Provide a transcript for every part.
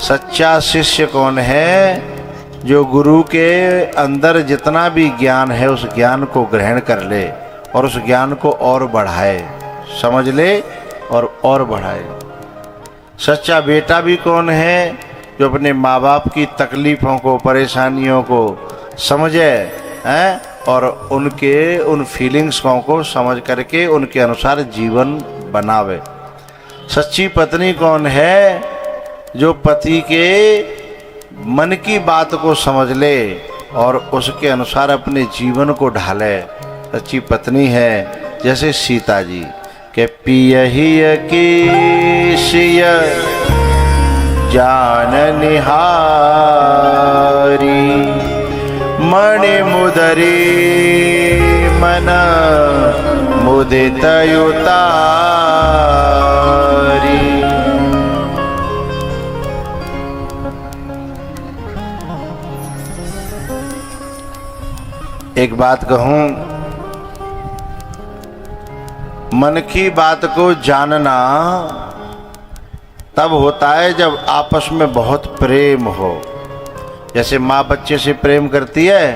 सच्चा शिष्य कौन है? जो गुरु के अंदर जितना भी ज्ञान है उस ज्ञान को ग्रहण कर ले और उस ज्ञान को और बढ़ाए, समझ ले और बढ़ाए। सच्चा बेटा भी कौन है? जो अपने माँ बाप की तकलीफ़ों को, परेशानियों को समझे हैं और उन फीलिंग्स को समझ करके उनके अनुसार जीवन बनावे। सच्ची पत्नी कौन है? जो पति के मन की बात को समझ ले और उसके अनुसार अपने जीवन को ढाले। सच्ची पत्नी है जैसे सीता जी के पियहिय केशिय जान निहारी, मणि मुदरी मन मुदित युतारी। एक बात कहूं, मन की बात को जानना तब होता है जब आपस में बहुत प्रेम हो। जैसे माँ बच्चे से प्रेम करती है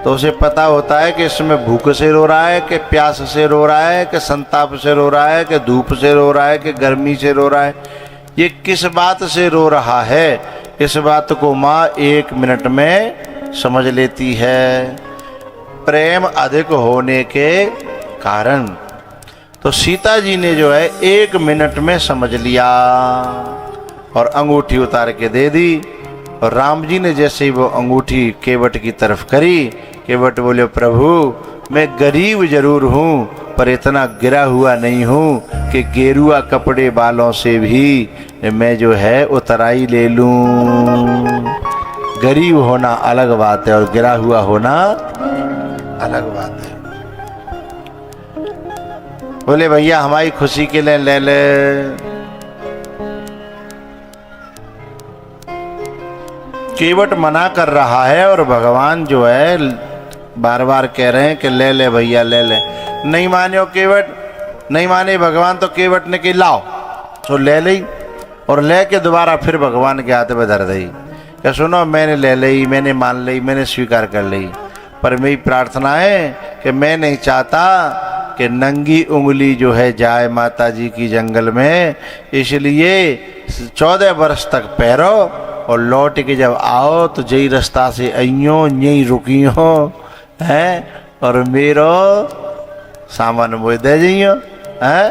तो उसे पता होता है कि इसमें भूख से रो रहा है, कि प्यास से रो रहा है, कि संताप से रो रहा है, कि धूप से रो रहा है, कि गर्मी से रो रहा है। ये किस बात से रो रहा है, इस बात को माँ 1 मिनट में समझ लेती है, प्रेम अधिक होने के कारण। तो सीता जी ने जो है 1 मिनट में समझ लिया और अंगूठी उतार के दे दी। और राम जी ने जैसे ही वो अंगूठी केवट की तरफ करी, केवट बोले, प्रभु मैं गरीब जरूर हूँ पर इतना गिरा हुआ नहीं हूँ कि गेरुआ कपड़े वालों से भी मैं जो है उतराई ले लूँ। गरीब होना अलग बात है और गिरा हुआ होना अलग बात है। बोले भैया हमारी खुशी के लिए ले ले। केवट मना कर रहा है और भगवान जो है बार बार कह रहे हैं कि ले ले भैया ले ले। नहीं माने केवट, नहीं माने भगवान, तो केवट ने कि लाओ, तो ले ली और ले के दोबारा फिर भगवान के हाथ में धर दी कि सुनो मैंने ले ली, मैंने मान ली, मैंने स्वीकार कर ली, पर मेरी प्रार्थना है कि मैं नहीं चाहता कि नंगी उंगली जो है जाए माता जी की जंगल में, इसलिए 14 वर्ष तक पैरो और लौट के जब आओ तो जई रास्ता से अइयो यही रुकियो है और मेरो सामान मुझे दे जाइयो है।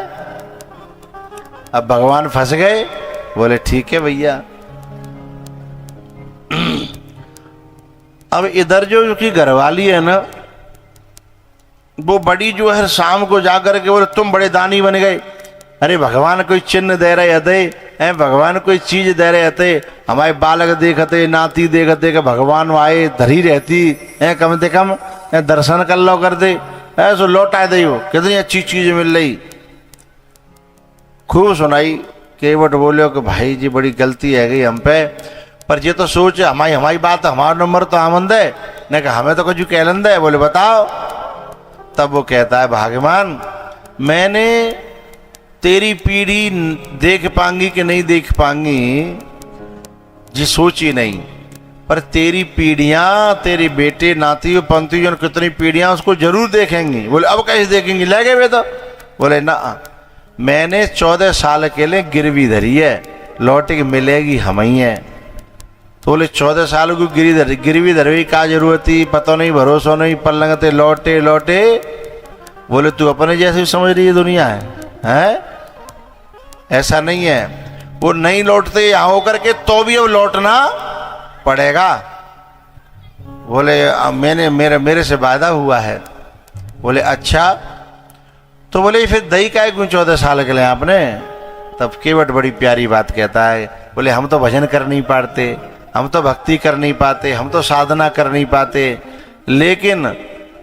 अब भगवान फंस गए, बोले ठीक है भैया। अब इधर जो उसकी घरवाली है ना, वो बड़ी जो है शाम को जाकर के बोले तुम बड़े दानी बन गए। अरे भगवान कोई चिन्ह दे रहे थे, भगवान कोई चीज दे रहे थे, हमारे बालक देखते, नाती देखते कि भगवान आए धरी रहती है, कम से कम दर्शन कर लो कर दे, ऐसो लौटा दे, कितनी अच्छी चीज मिल रही। खूब सुनाई। केवट बोले कि भाई जी बड़ी गलती है गई हम पे, पर ये तो सोच हमारी बात, हमारा नंबर तो आमंद है न कि हमें तो कुछ कहलंद है। बोले बताओ। तब वो कहता है भगवान मैंने तेरी पीढ़ी देख पाऊंगी कि नहीं देख पाऊंगी जी सोची नहीं, पर तेरी पीढ़ियां, तेरे बेटे नाती पंथी जो कितनी पीढ़ियां उसको जरूर देखेंगी। बोले अब कैसे देखेंगी, ले गए वे तो। बोले ना, मैंने 14 साल के लिए गिरवी धरी है, लौट के मिलेगी हम ही है। तो बोले 14 साल को गिरवी धरवी का जरूरत थी, पता नहीं भरोसा नहीं, पलंगते लौटे लौटे। बोले तू अपने जैसे समझ रही है दुनिया है? ऐसा नहीं है, वो नहीं लौटते यहाँ होकर के तो भी अब लौटना पड़ेगा। बोले मैंने मेरे से वादा हुआ है। बोले अच्छा, तो बोले फिर दही का क्यों 14 साल के लिए आपने? तब केवट बड़ी प्यारी बात कहता है, बोले हम तो भजन कर नहीं पाते, हम तो भक्ति कर नहीं पाते, हम तो साधना कर नहीं पाते, लेकिन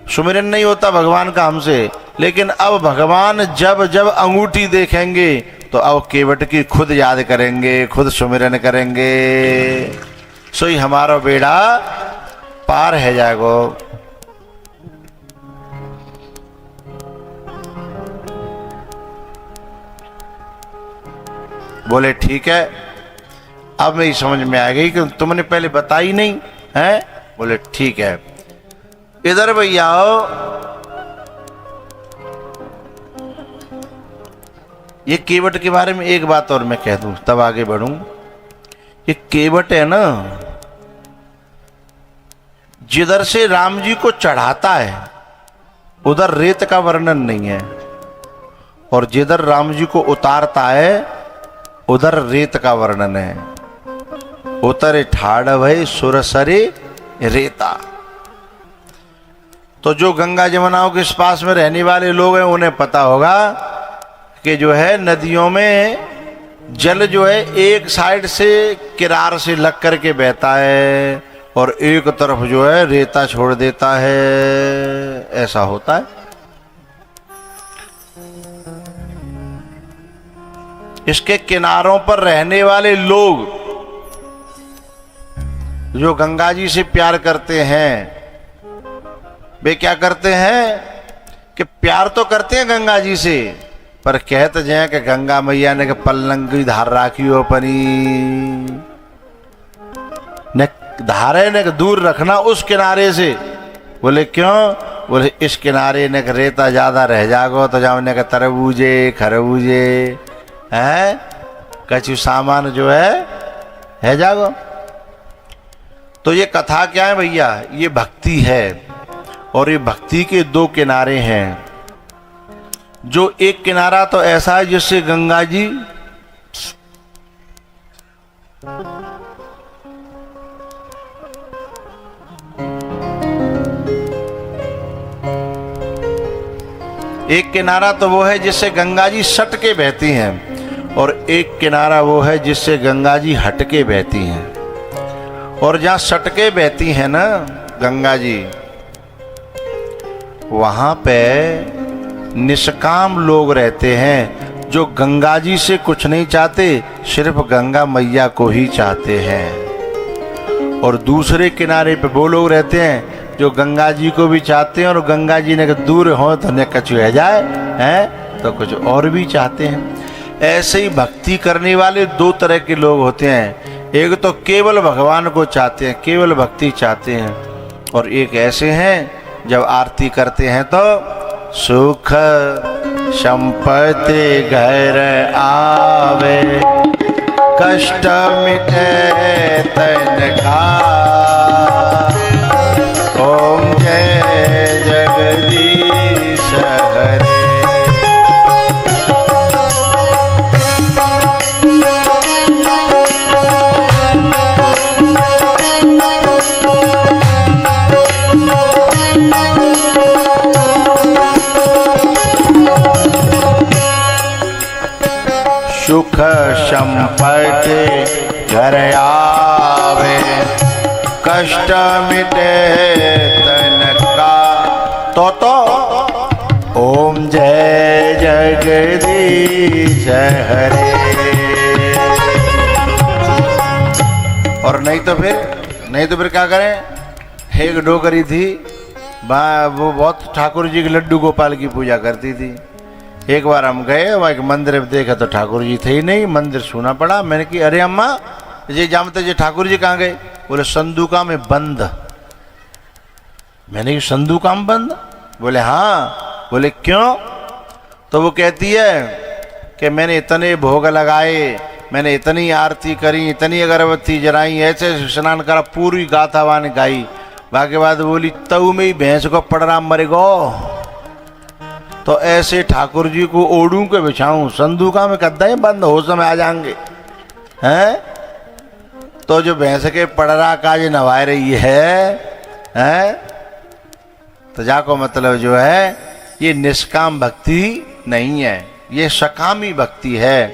सुमिरन नहीं होता भगवान का हमसे। लेकिन अब भगवान जब जब अंगूठी देखेंगे तो अब केवट की खुद याद करेंगे, खुद सुमिरन करेंगे, सोई हमारा बेड़ा पार है जागो। बोले ठीक है, अब मेरी समझ में आ गई कि तुमने पहले बताई नहीं है। बोले ठीक है। इधर भैया आओ, ये केवट के बारे में एक बात और मैं कह दूं तब आगे बढ़ूं। ये केवट है ना, जिधर से राम जी को चढ़ाता है उधर रेत का वर्णन नहीं है, और जिधर राम जी को उतारता है उधर रेत का वर्णन है। उतरे ठाड़ भय सुरसरे रेता। तो जो गंगा जमुनाओं के पास में रहने वाले लोग हैं उन्हें पता होगा कि जो है नदियों में जल जो है एक साइड से किनार से लग करके बहता है और एक तरफ जो है रेता छोड़ देता है, ऐसा होता है। इसके किनारों पर रहने वाले लोग जो गंगा जी से प्यार करते हैं वे क्या करते हैं कि प्यार तो करते हैं गंगा जी से, पर कहते हैं कि गंगा मैया ने पल्लंग की धार राखी हो पनी ने धारे ने दूर रखना उस किनारे से। बोले क्यों? बोले इस किनारे ने रेता ज्यादा रह जागो तो जाओ ने तरबूजे खरबूजे है कछु सामान जो है जागो। तो ये कथा क्या है भैया? ये भक्ति है, और ये भक्ति के दो किनारे हैं। जो एक किनारा तो ऐसा है जिससे गंगा जी एक किनारा तो वो है जिससे गंगा जी सट के बहती हैं, और एक किनारा वो है जिससे गंगा जी हट के बहती हैं। और जहाँ सट के बहती हैं ना गंगा जी, वहाँ पे निष्काम लोग रहते हैं जो गंगा जी से कुछ नहीं चाहते, सिर्फ गंगा मैया को ही चाहते हैं। और दूसरे किनारे पे वो लोग रहते हैं जो गंगा जी को भी चाहते हैं और गंगा जी ने दूर हो तो ने कछु रह जाए हैं तो कुछ और भी चाहते हैं। ऐसे ही भक्ति करने वाले दो तरह के लोग होते हैं, एक तो केवल भगवान को चाहते हैं, केवल भक्ति चाहते हैं, और एक ऐसे हैं जब आरती करते हैं तो सुख संपत्ति घर आवे कष्ट मिटे तन का ओम जय जगदीश हरे। सुख संपत्ति घर आवे कष्ट मिटे तन का तो ओम जय जगदीश हरे। और नहीं तो फिर क्या करें? एक डोकरी थी, वो बहुत ठाकुर जी के लड्डू गोपाल की पूजा करती थी। एक बार हम गए, वहाँ एक मंदिर में देखा तो ठाकुर जी थे ही नहीं, मंदिर सुना पड़ा। मैंने कि अरे अम्मा ये जानते जी ठाकुर जी कहाँ गए? बोले संदूका में बंद। मैंने कि संदूका में बंद? बोले हाँ। बोले क्यों? तो वो कहती है कि मैंने इतने भोग लगाए, मैंने इतनी आरती करी, इतनी अगरबत्ती जलाई, ऐसे स्नान करा, पूरी गाथा वान गाई। बाकी बाद बोली तऊ में ही भैंस को पड़ रहा मरे गो, तो ऐसे ठाकुर जी को ओढ़ू के बिछाऊं, संदूका में कद्दा ही बंद हो समय आ जाएंगे हैं। तो जो भैंस के पड़रा का जो नवाए रही है तो जाको मतलब जो है ये निष्काम भक्ति नहीं है, ये सकामी भक्ति है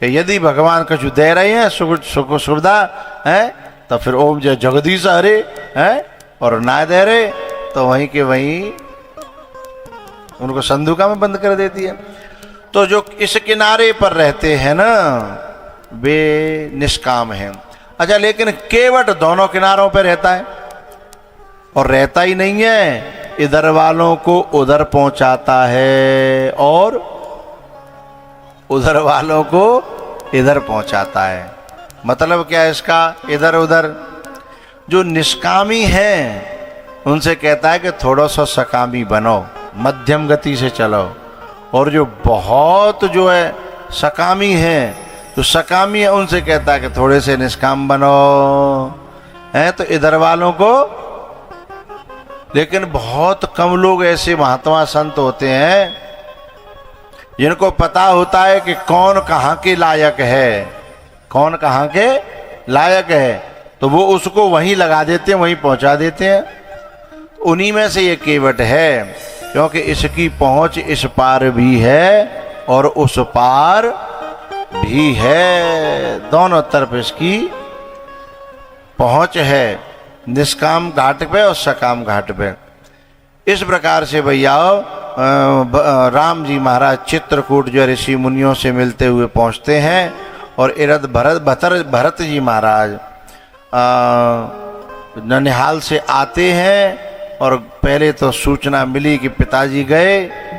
कि यदि भगवान कुछ दे रहे हैं सुख सुविधा है तो फिर ओम जय जगदीश हरे है, और ना दे रहे तो वहीं के वहीं उनको संदूका में बंद कर देती है। तो जो इस किनारे पर रहते हैं ना वे निष्काम हैं। अच्छा, लेकिन केवट दोनों किनारों पर रहता है, और रहता ही नहीं है, इधर वालों को उधर पहुंचाता है और उधर वालों को इधर पहुंचाता है। मतलब क्या है इसका? इधर उधर। जो निष्कामी हैं उनसे कहता है कि थोड़ा सा सकामी बनो, मध्यम गति से चलो। और जो बहुत जो है सकामी हैं, जो सकामी है, उनसे कहता है कि थोड़े से निष्काम बनो। हैं तो इधर वालों को। लेकिन बहुत कम लोग ऐसे महात्मा संत होते हैं जिनको पता होता है कि कौन कहाँ के लायक है, कौन कहाँ के लायक है, तो वो उसको वहीं लगा देते हैं, वहीं पहुंचा देते हैं। उन्हीं में से ये केवट है, क्योंकि इसकी पहुंच इस पार भी है और उस पार भी है, दोनों तरफ इसकी पहुंच है, निष्काम घाट पे और सकाम घाट पे। इस प्रकार से भैया राम जी महाराज चित्रकूट जो ऋषि मुनियों से मिलते हुए पहुंचते हैं और इरद भरत जी महाराज ननिहाल से आते हैं। और पहले तो सूचना मिली कि पिताजी गए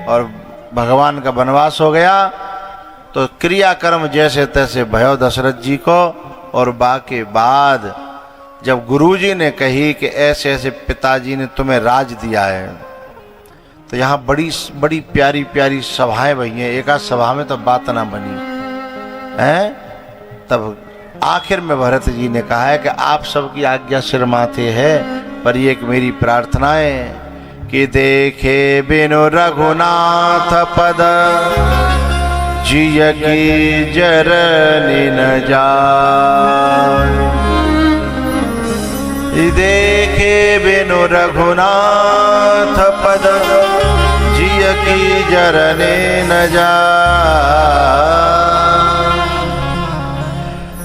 और भगवान का वनवास हो गया, तो क्रियाकर्म जैसे तैसे भयो दशरथ जी को। और बाकी बाद जब गुरुजी ने कही कि ऐसे ऐसे पिताजी ने तुम्हें राज दिया है, तो यहाँ बड़ी बड़ी प्यारी प्यारी सभाएं भई हैं। एक आध सभा में तो बात ना बनी है। तब आखिर में भरत जी ने कहा है कि आप सबकी आज्ञा सिर माथे है, पर ये एक मेरी प्रार्थना है कि देखे बिनु रघुनाथ पद जिय की जरनी न जाए। देखे बिनु रघुनाथ पद जिय की जरने न जाए।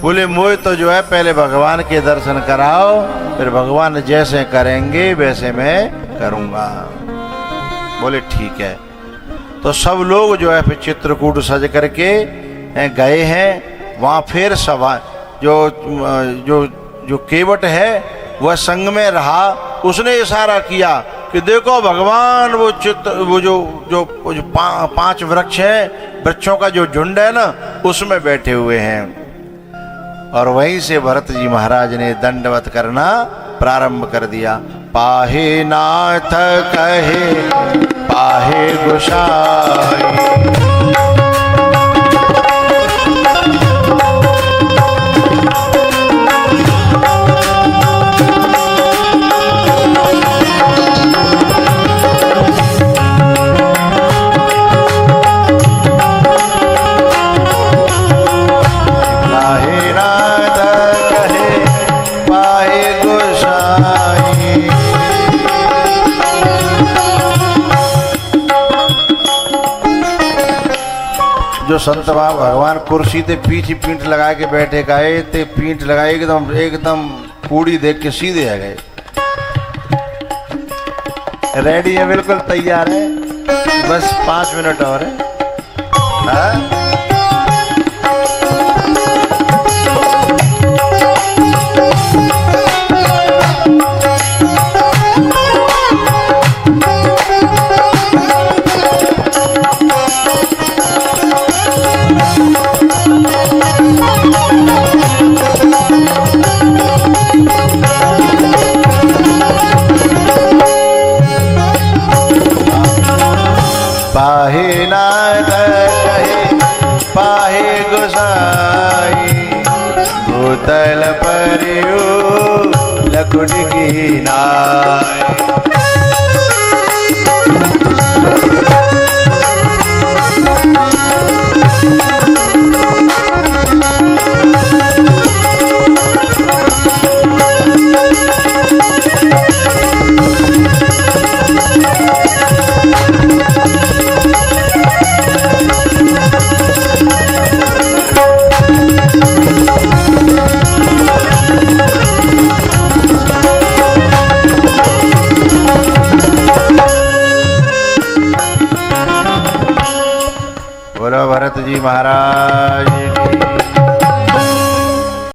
बोले मोए तो जो है पहले भगवान के दर्शन कराओ, फिर भगवान जैसे करेंगे वैसे मैं करूंगा। बोले ठीक है। तो सब लोग जो है फिर चित्रकूट सज करके गए हैं। वहाँ फिर सभा जो केवट है वह संग में रहा। उसने इशारा किया कि देखो भगवान वो जो पांच वृक्ष हैं, वृक्षों का जो झुंड है ना, उसमें बैठे हुए हैं। और वहीं से भरत जी महाराज ने दंडवत करना प्रारंभ कर दिया। पाहे नाथ कहे पाहे गोसाई, जो संत भगवान कुर्सी ते पीठ लगा के बैठे गए ते पीठ लगाए एकदम पूड़ी देख के सीधे आ गए। रेडी है, बिल्कुल तैयार है, बस 5 मिनट और है। हाँ? पाहे नाथ कहे पाहे गोसाई, भूतल परियो लकुट की नाय। बोलो भरत जी महाराज